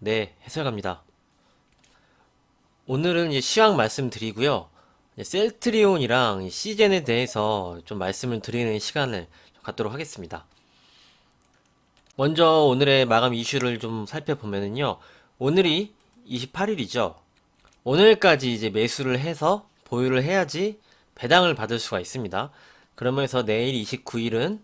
네, 해설갑니다. 오늘은 이제 시황 말씀드리고요. 셀트리온이랑 시젠에 대해서 좀 말씀을 드리는 시간을 갖도록 하겠습니다. 먼저 오늘의 마감 이슈를 좀 살펴보면은요. 오늘이 28일이죠. 오늘까지 이제 매수를 해서 보유를 해야지 배당을 받을 수가 있습니다. 그러면서 내일 29일은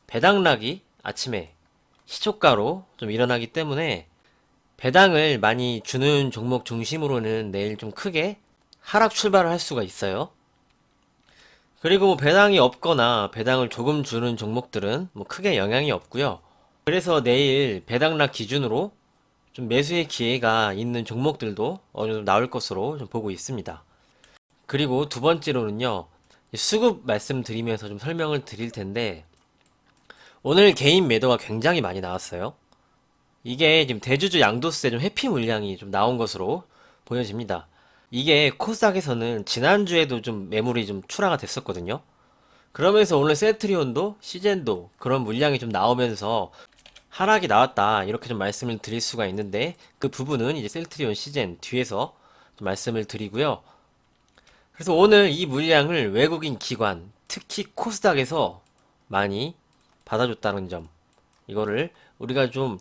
배당락이 아침에 시초가로 좀 일어나기 때문에 배당을 많이 주는 종목 중심으로는 내일 좀 크게 하락 출발을 할 수가 있어요. 그리고 뭐 배당이 없거나 배당을 조금 주는 종목들은 뭐 크게 영향이 없고요. 그래서 내일 배당락 기준으로 좀 매수의 기회가 있는 종목들도 어느 정도 나올 것으로 좀 보고 있습니다. 그리고 두 번째로는요. 수급 말씀드리면서 좀 설명을 드릴 텐데 오늘 개인 매도가 굉장히 많이 나왔어요. 이게 지금 대주주 양도세 좀 회피 물량이 좀 나온 것으로 보여집니다. 이게 코스닥에서는 지난주에도 좀 매물이 좀 출하가 됐었거든요. 그러면서 오늘 셀트리온도 시젠도 그런 물량이 좀 나오면서 하락이 나왔다 이렇게 좀 말씀을 드릴 수가 있는데 그 부분은 이제 셀트리온 시젠 뒤에서 좀 말씀을 드리고요. 그래서 오늘 이 물량을 외국인 기관 특히 코스닥에서 많이 받아줬다는 점 이거를 우리가 좀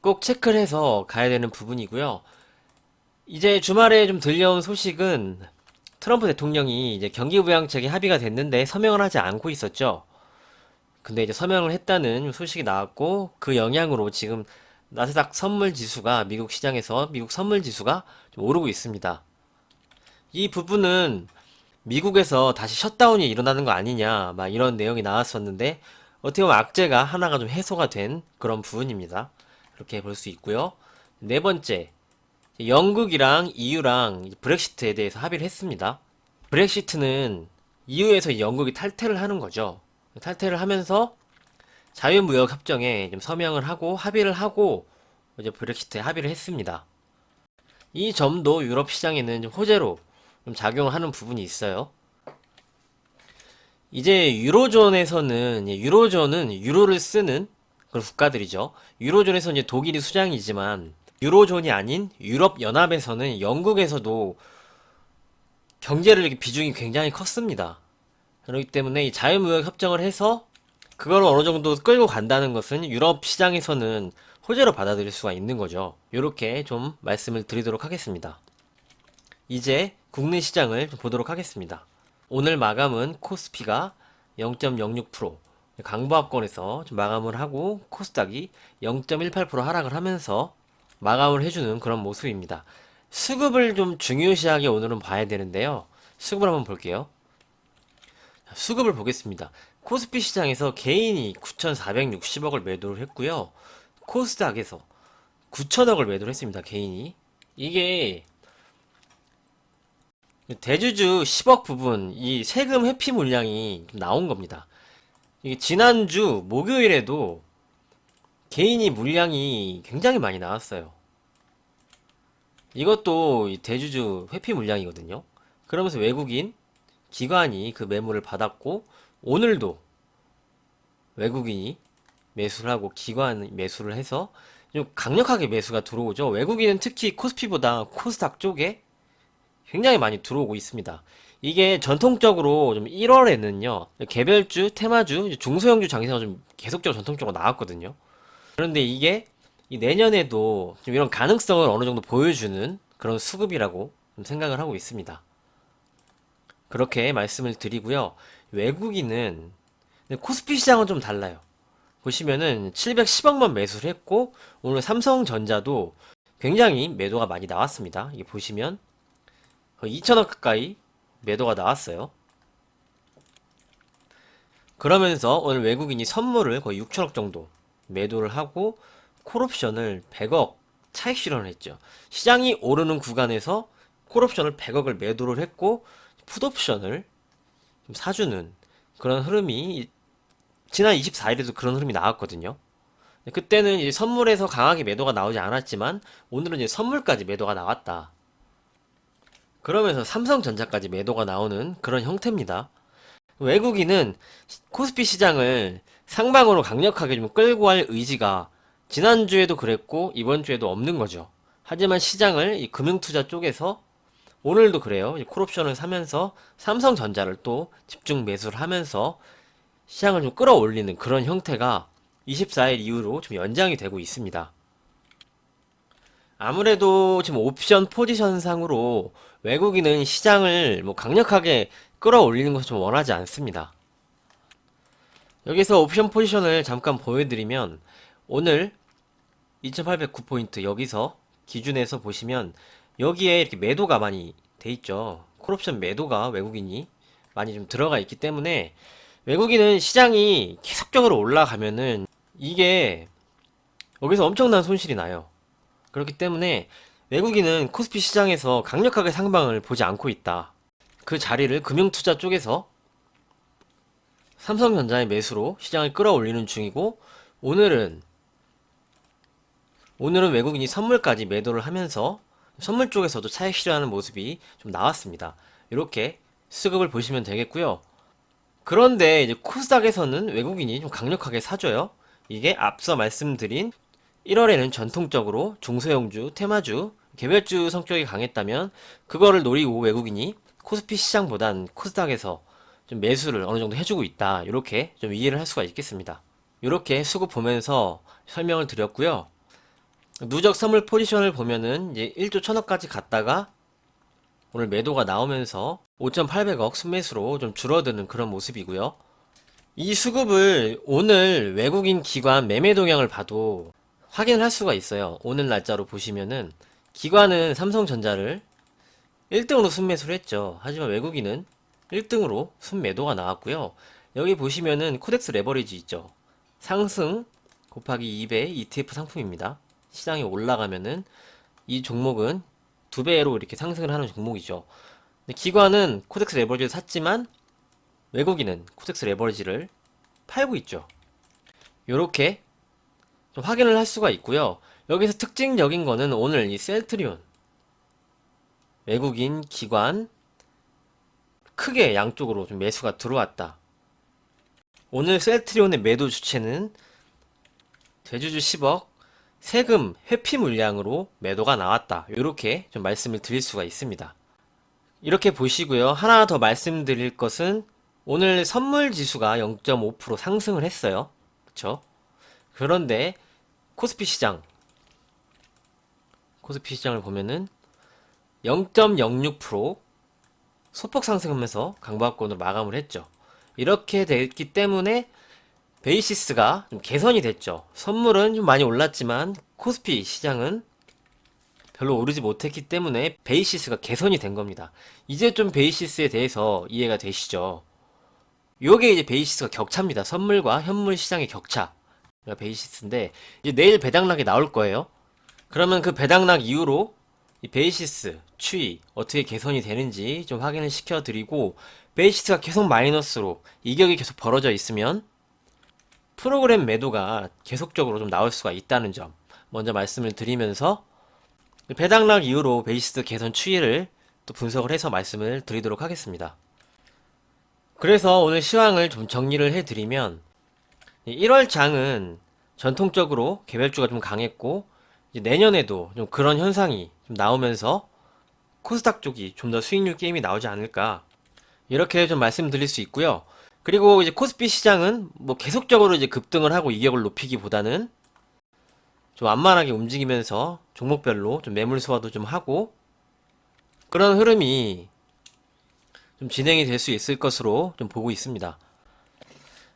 꼭 체크를 해서 가야 되는 부분이고요. 이제 주말에 좀 들려온 소식은 트럼프 대통령이 이제 경기부양책이 합의가 됐는데 서명을 하지 않고 있었죠. 근데 이제 서명을 했다는 소식이 나왔고 그 영향으로 지금 나스닥 선물 지수가 미국 시장에서 미국 선물 지수가 좀 오르고 있습니다. 이 부분은 미국에서 다시 셧다운이 일어나는 거 아니냐 막 이런 내용이 나왔었는데 어떻게 보면 악재가 하나가 좀 해소가 된 그런 부분입니다. 이렇게 볼 수 있고요. 네 번째, 영국이랑 EU랑 브렉시트에 대해서 합의를 했습니다. 브렉시트는 EU에서 영국이 탈퇴를 하는 거죠. 탈퇴를 하면서 자유무역 협정에 좀 서명을 하고 합의를 하고 이제 브렉시트에 합의를 했습니다. 이 점도 유럽 시장에는 좀 호재로 좀 작용하는 부분이 있어요. 이제 유로존은 유로를 쓰는 그런 국가들이죠. 유로존에서 이제 독일이 수장이지만 유로존이 아닌 유럽 연합에서는 영국에서도 경제를 비중이 굉장히 컸습니다. 그렇기 때문에 이 자유무역 협정을 해서 그걸 어느 정도 끌고 간다는 것은 유럽 시장에서는 호재로 받아들일 수가 있는 거죠. 이렇게 좀 말씀을 드리도록 하겠습니다. 이제 국내 시장을 좀 보도록 하겠습니다. 오늘 마감은 코스피가 0.06% 강보합권에서 좀 마감을 하고 코스닥이 0.18% 하락을 하면서 마감을 해주는 그런 모습입니다. 수급을 좀 중요시하게 오늘은 봐야 되는데요. 수급을 한번 볼게요. 수급을 보겠습니다. 코스피 시장에서 개인이 9,460억을 매도를 했고요. 코스닥에서 9천억을 매도를 했습니다. 개인이. 이게 대주주 10억 부분, 이 세금 회피 물량이 나온 겁니다. 이게 지난주 목요일에도 개인이 물량이 굉장히 많이 나왔어요. 이것도 대주주 회피 물량이거든요. 그러면서 외국인 기관이 그 매물을 받았고 오늘도 외국인이 매수를 하고 기관 매수를 해서 좀 강력하게 매수가 들어오죠. 외국인은 특히 코스피보다 코스닥 쪽에 굉장히 많이 들어오고 있습니다. 이게 전통적으로 좀 1월에는요, 개별주, 테마주, 중소형주 장세가 좀 계속적으로 전통적으로 나왔거든요. 그런데 이게 이 내년에도 좀 이런 가능성을 어느 정도 보여주는 그런 수급이라고 좀 생각을 하고 있습니다. 그렇게 말씀을 드리고요. 외국인은 코스피 시장은 좀 달라요. 보시면은 710억만 매수를 했고 오늘 삼성전자도 굉장히 매도가 많이 나왔습니다. 이게 보시면 거의 2천억 가까이 매도가 나왔어요. 그러면서 오늘 외국인이 선물을 거의 6천억 정도 매도를 하고 콜옵션을 100억 차익 실현을 했죠. 시장이 오르는 구간에서 콜옵션을 100억을 매도를 했고 풋옵션을 좀 사주는 그런 흐름이 지난 24일에도 그런 흐름이 나왔거든요. 그때는 이제 선물에서 강하게 매도가 나오지 않았지만 오늘은 이제 선물까지 매도가 나왔다. 그러면서 삼성전자까지 매도가 나오는 그런 형태입니다. 외국인은 코스피 시장을 상방으로 강력하게 좀 끌고 갈 의지가 지난주에도 그랬고 이번 주에도 없는 거죠. 하지만 시장을 이 금융투자 쪽에서 오늘도 그래요. 이 콜옵션을 사면서 삼성전자를 또 집중 매수를 하면서 시장을 좀 끌어올리는 그런 형태가 24일 이후로 좀 연장이 되고 있습니다. 아무래도 지금 옵션 포지션상으로 외국인은 시장을 뭐 강력하게 끌어올리는 것을 좀 원하지 않습니다. 여기서 옵션 포지션을 잠깐 보여드리면 오늘 2809포인트 여기서 기준에서 보시면 여기에 이렇게 매도가 많이 돼 있죠. 콜옵션 매도가 외국인이 많이 좀 들어가 있기 때문에 외국인은 시장이 계속적으로 올라가면은 이게 여기서 엄청난 손실이 나요. 그렇기 때문에 외국인은 코스피 시장에서 강력하게 상방을 보지 않고 있다. 그 자리를 금융투자 쪽에서 삼성전자의 매수로 시장을 끌어올리는 중이고 오늘은 외국인이 선물까지 매도를 하면서 선물 쪽에서도 차익 실현하는 모습이 좀 나왔습니다. 이렇게 수급을 보시면 되겠고요. 그런데 이제 코스닥에서는 외국인이 좀 강력하게 사줘요. 이게 앞서 말씀드린 1월에는 전통적으로 중소형주, 테마주, 개별주 성격이 강했다면 그거를 노리고 외국인이 코스피 시장보단 코스닥에서 좀 매수를 어느 정도 해주고 있다. 이렇게 좀 이해를 할 수가 있겠습니다. 이렇게 수급 보면서 설명을 드렸고요. 누적 선물 포지션을 보면은 이제 1조 1000억까지 갔다가 오늘 매도가 나오면서 5,800억 순매수로 좀 줄어드는 그런 모습이고요. 이 수급을 오늘 외국인 기관 매매 동향을 봐도 확인을 할 수가 있어요. 오늘 날짜로 보시면은 기관은 삼성전자를 1등으로 순매수를 했죠. 하지만 외국인은 1등으로 순매도가 나왔고요. 여기 보시면은 코덱스 레버리지 있죠. 상승 곱하기 2배 ETF 상품입니다. 시장이 올라가면은 이 종목은 2배로 이렇게 상승을 하는 종목이죠. 근데 기관은 코덱스 레버리지를 샀지만 외국인은 코덱스 레버리지를 팔고 있죠. 요렇게 좀 확인을 할 수가 있고요. 여기서 특징적인 거는 오늘 이 셀트리온 외국인 기관 크게 양쪽으로 좀 매수가 들어왔다. 오늘 셀트리온의 매도 주체는 대주주 10억 세금 회피 물량으로 매도가 나왔다. 이렇게 좀 말씀을 드릴 수가 있습니다. 이렇게 보시고요. 하나 더 말씀드릴 것은 오늘 선물 지수가 0.5% 상승을 했어요. 그쵸? 그런데 코스피 시장을 보면은 0.06% 소폭 상승하면서 강보합권으로 마감을 했죠. 이렇게 됐기 때문에 베이시스가 좀 개선이 됐죠. 선물은 좀 많이 올랐지만 코스피 시장은 별로 오르지 못했기 때문에 베이시스가 개선이 된 겁니다. 이제 좀 베이시스에 대해서 이해가 되시죠? 요게 이제 베이시스가 격차입니다. 선물과 현물 시장의 격차. 베이시스인데 이제 내일 배당락이 나올 거예요. 그러면 그 배당락 이후로 이 베이시스 추이 어떻게 개선이 되는지 좀 확인을 시켜드리고 베이시스가 계속 마이너스로 이격이 계속 벌어져 있으면 프로그램 매도가 계속적으로 좀 나올 수가 있다는 점 먼저 말씀을 드리면서 배당락 이후로 베이시스 개선 추이를 또 분석을 해서 말씀을 드리도록 하겠습니다. 그래서 오늘 시황을 좀 정리를 해드리면 1월 장은 전통적으로 개별주가 좀 강했고 이제 내년에도 좀 그런 현상이 좀 나오면서 코스닥 쪽이 좀 더 수익률 게임이 나오지 않을까 이렇게 좀 말씀드릴 수 있고요. 그리고 이제 코스피 시장은 뭐 계속적으로 이제 급등을 하고 이격을 높이기보다는 좀 완만하게 움직이면서 종목별로 좀 매물 소화도 좀 하고 그런 흐름이 좀 진행이 될 수 있을 것으로 좀 보고 있습니다.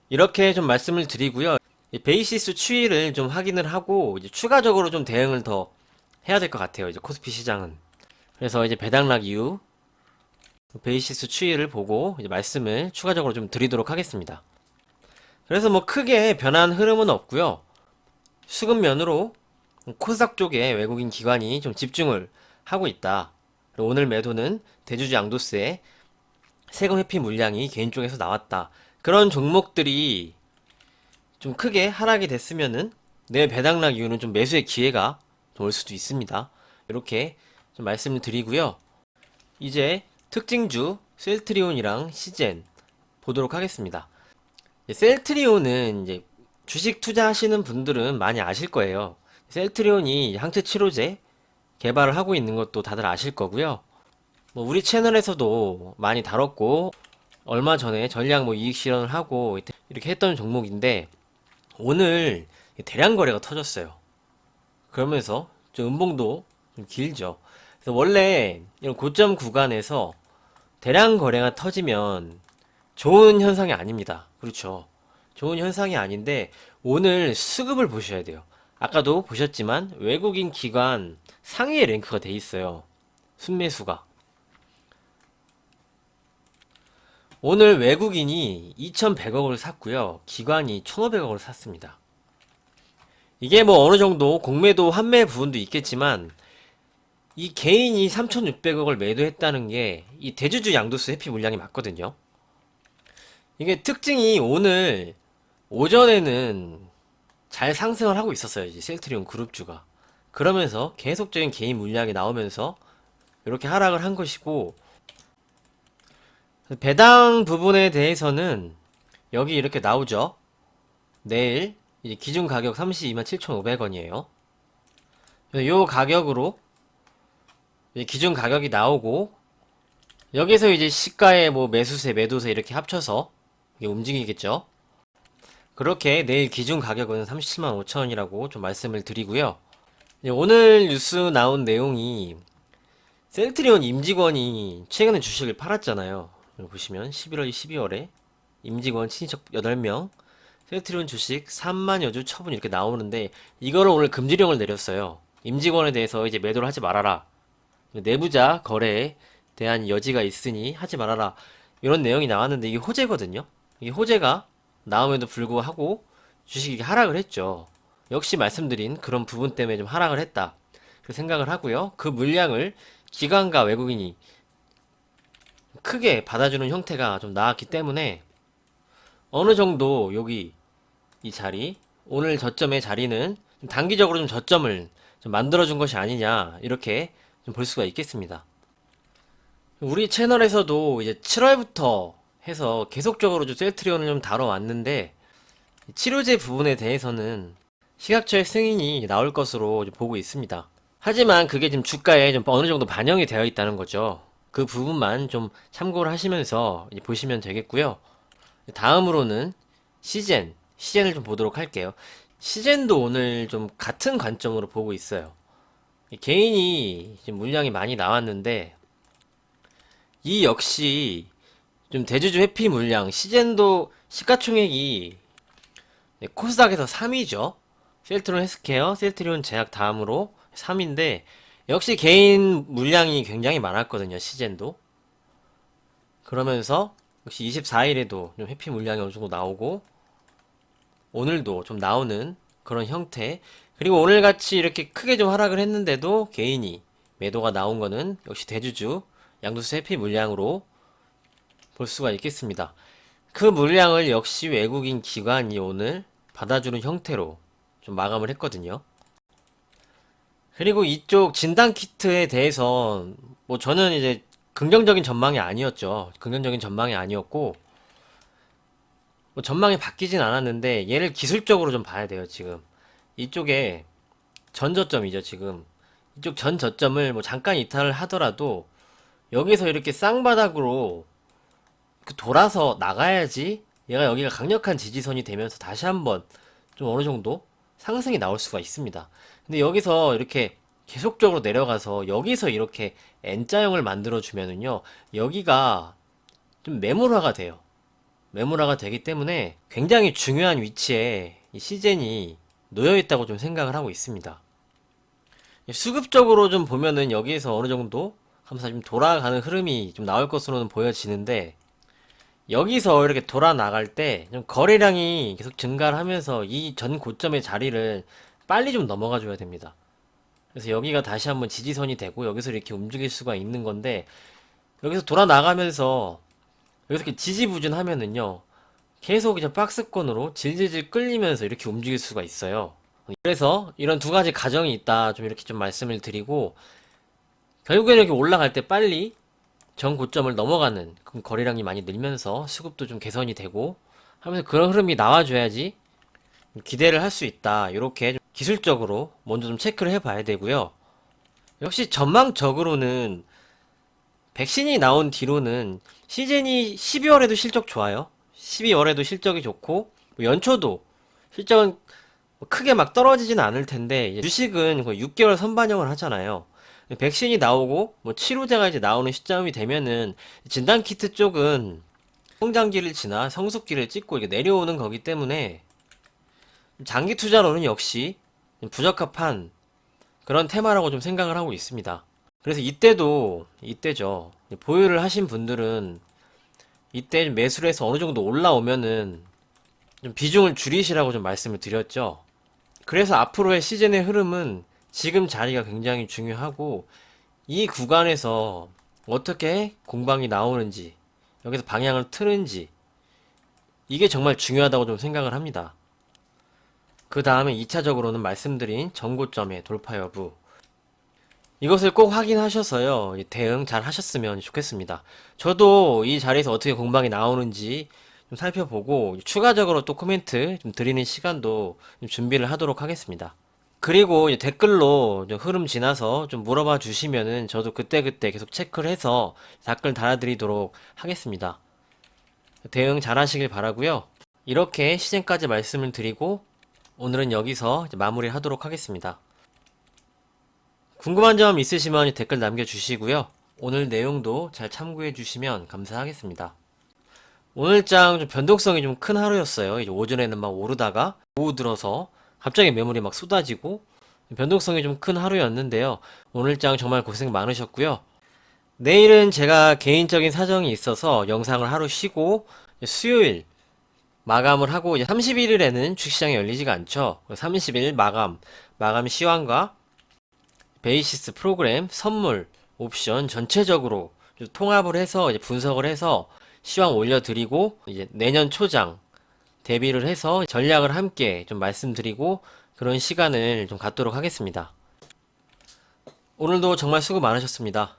이렇게 좀 말씀을 드리고요. 베이시스 추이를 좀 확인을 하고 이제 추가적으로 좀 대응을 더 해야 될 것 같아요. 이제 코스피 시장은. 그래서 이제 배당락 이후 베이시스 추이를 보고 이제 말씀을 추가적으로 좀 드리도록 하겠습니다. 그래서 뭐 크게 변한 흐름은 없고요. 수급면으로 코스닥 쪽에 외국인 기관이 좀 집중을 하고 있다. 그리고 오늘 매도는 대주주 양도세 세금 회피 물량이 개인 쪽에서 나왔다. 그런 종목들이 좀 크게 하락이 됐으면은 내일 배당락 이후는 좀 매수의 기회가 좀 올 수도 있습니다. 이렇게 좀 말씀을 드리고요. 이제 특징주 셀트리온이랑 시젠 보도록 하겠습니다. 셀트리온은 이제 주식 투자하시는 분들은 많이 아실 거예요. 셀트리온이 항체 치료제 개발을 하고 있는 것도 다들 아실 거고요. 뭐 우리 채널에서도 많이 다뤘고 얼마 전에 전략 뭐 이익 실현을 하고 이렇게 했던 종목인데 오늘 대량 거래가 터졌어요. 그러면서 좀 음봉도 좀 길죠. 그래서 원래 이런 고점 구간에서 대량 거래가 터지면 좋은 현상이 아닙니다. 그렇죠. 좋은 현상이 아닌데 오늘 수급을 보셔야 돼요. 아까도 보셨지만 외국인 기관 상위에 랭크가 돼 있어요. 순매수가. 오늘 외국인이 2,100억을 샀고요. 기관이 1,500억을 샀습니다. 이게 뭐 어느 정도 공매도 환매 부분도 있겠지만 이 개인이 3,600억을 매도했다는 게 이 대주주 양도세 회피 물량이 맞거든요. 이게 특징이 오늘 오전에는 잘 상승을 하고 있었어요. 이제 셀트리온 그룹주가. 그러면서 계속적인 개인 물량이 나오면서 이렇게 하락을 한 것이고 배당 부분에 대해서는 여기 이렇게 나오죠. 내일 이제 기준 가격 32만 7,500원이에요. 이 가격으로 이제 기준 가격이 나오고 여기서 이제 시가에 뭐 매수세, 매도세 이렇게 합쳐서 이게 움직이겠죠. 그렇게 내일 기준 가격은 37만 5천원이라고 좀 말씀을 드리고요. 오늘 뉴스 나온 내용이 셀트리온 임직원이 최근에 주식을 팔았잖아요. 여기 보시면 11월, 12월에 임직원 친인척 8명 셀트리온 주식 3만여 주 처분 이렇게 나오는데 이거를 오늘 금지령을 내렸어요. 임직원에 대해서 이제 매도를 하지 말아라. 내부자 거래에 대한 여지가 있으니 하지 말아라. 이런 내용이 나왔는데 이게 호재거든요. 이게 호재가 나옴에도 불구하고 주식이 하락을 했죠. 역시 말씀드린 그런 부분 때문에 좀 하락을 했다. 그 생각을 하고요. 그 물량을 기관과 외국인이 크게 받아주는 형태가 좀 나왔기 때문에 어느 정도 여기 이 자리 오늘 저점의 자리는 단기적으로 좀 저점을 좀 만들어준 것이 아니냐 이렇게 좀 볼 수가 있겠습니다. 우리 채널에서도 이제 7월부터 해서 계속적으로 좀 셀트리온을 좀 다뤄왔는데 치료제 부분에 대해서는 식약처의 승인이 나올 것으로 보고 있습니다. 하지만 그게 지금 주가에 좀 어느 정도 반영이 되어 있다는 거죠. 그 부분만 좀 참고를 하시면서 보시면 되겠고요. 다음으로는 시젠을 좀 보도록 할게요. 시젠도 오늘 좀 같은 관점으로 보고 있어요. 개인이 지금 물량이 많이 나왔는데 이 역시 좀 대주주 회피 물량 시젠도 시가총액이 코스닥에서 3위죠. 셀트리온 헬스케어, 셀트리온 제약 다음으로 3위인데 역시 개인 물량이 굉장히 많았거든요. 시젠도. 그러면서 역시 24일에도 좀 회피 물량이 어느 정도 나오고 오늘도 좀 나오는 그런 형태. 그리고 오늘같이 이렇게 크게 좀 하락을 했는데도 개인이 매도가 나온 거는 역시 대주주 양도세 회피 물량으로 볼 수가 있겠습니다. 그 물량을 역시 외국인 기관이 오늘 받아주는 형태로 좀 마감을 했거든요. 그리고 이쪽 진단키트에 대해서 뭐 저는 이제 긍정적인 전망이 아니었죠. 긍정적인 전망이 아니었고 뭐 전망이 바뀌진 않았는데 얘를 기술적으로 좀 봐야 돼요. 지금 이쪽에 전저점이죠. 지금 이쪽 전저점을 뭐 잠깐 이탈을 하더라도 여기서 이렇게 쌍바닥으로 돌아서 나가야지 얘가 여기가 강력한 지지선이 되면서 다시 한번 좀 어느 정도 상승이 나올 수가 있습니다. 근데 여기서 이렇게 계속적으로 내려가서 여기서 이렇게 N자형을 만들어 주면은요 여기가 좀 매물화가 돼요. 매물화가 되기 때문에 굉장히 중요한 위치에 이 시젠이 놓여 있다고 좀 생각을 하고 있습니다. 수급적으로 좀 보면은 여기에서 어느 정도 하면서 좀 돌아가는 흐름이 좀 나올 것으로는 보여지는데 여기서 이렇게 돌아 나갈 때 좀 거래량이 계속 증가를 하면서 이 전 고점의 자리를 빨리 좀 넘어가 줘야 됩니다. 그래서 여기가 다시 한번 지지선이 되고 여기서 이렇게 움직일 수가 있는 건데 여기서 돌아 나가면서 여기서 이렇게 지지부진하면은요 계속 이제 박스권으로 질질질 끌리면서 이렇게 움직일 수가 있어요. 그래서 이런 두 가지 가정이 있다 좀 이렇게 좀 말씀을 드리고 결국에는 이렇게 올라갈 때 빨리 전 고점을 넘어가는 그럼 거래량이 많이 늘면서 수급도 좀 개선이 되고 하면서 그런 흐름이 나와줘야지 기대를 할 수 있다. 이렇게 기술적으로 먼저 좀 체크를 해봐야 되고요. 역시 전망적으로는 백신이 나온 뒤로는 시즌이 12월에도 실적 좋아요. 12월에도 실적이 좋고 뭐 연초도 실적은 크게 막 떨어지진 않을 텐데 이제 주식은 거의 6개월 선반영을 하잖아요. 백신이 나오고 뭐 치료제가 이제 나오는 시점이 되면은 진단키트 쪽은 성장기를 지나 성숙기를 찍고 이게 내려오는 거기 때문에 장기 투자로는 역시 부적합한 그런 테마라고 좀 생각을 하고 있습니다. 그래서 이때죠. 보유를 하신 분들은 이때 매수를 해서 어느 정도 올라오면은 좀 비중을 줄이시라고 좀 말씀을 드렸죠. 그래서 앞으로의 시즌의 흐름은 지금 자리가 굉장히 중요하고 이 구간에서 어떻게 공방이 나오는지 여기서 방향을 트는지 이게 정말 중요하다고 좀 생각을 합니다. 그 다음에 2차적으로는 말씀드린 전고점의 돌파 여부 이것을 꼭 확인하셔서요 대응 잘 하셨으면 좋겠습니다. 저도 이 자리에서 어떻게 공방이 나오는지 좀 살펴보고 추가적으로 또 코멘트 좀 드리는 시간도 좀 준비를 하도록 하겠습니다. 그리고 이제 댓글로 좀 흐름 지나서 좀 물어봐 주시면은 저도 그때그때 계속 체크를 해서 댓글 달아드리도록 하겠습니다. 대응 잘 하시길 바라고요. 이렇게 시즌까지 말씀을 드리고 오늘은 여기서 이제 마무리 하도록 하겠습니다. 궁금한 점 있으시면 댓글 남겨주시고요. 오늘 내용도 잘 참고해 주시면 감사하겠습니다. 오늘장 좀 변동성이 좀 큰 하루였어요. 이제 오전에는 막 오르다가 오후 들어서 갑자기 매물이 막 쏟아지고 변동성이 좀 큰 하루였는데요. 오늘장 정말 고생 많으셨고요. 내일은 제가 개인적인 사정이 있어서 영상을 하루 쉬고 수요일 마감을 하고 이제 31일에는 주식시장이 열리지가 않죠. 30일 마감 시황과 베이시스 프로그램, 선물, 옵션 전체적으로 통합을 해서 이제 분석을 해서 시황 올려드리고 이제 내년 초장 대비를 해서 전략을 함께 좀 말씀드리고 그런 시간을 좀 갖도록 하겠습니다. 오늘도 정말 수고 많으셨습니다.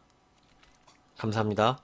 감사합니다.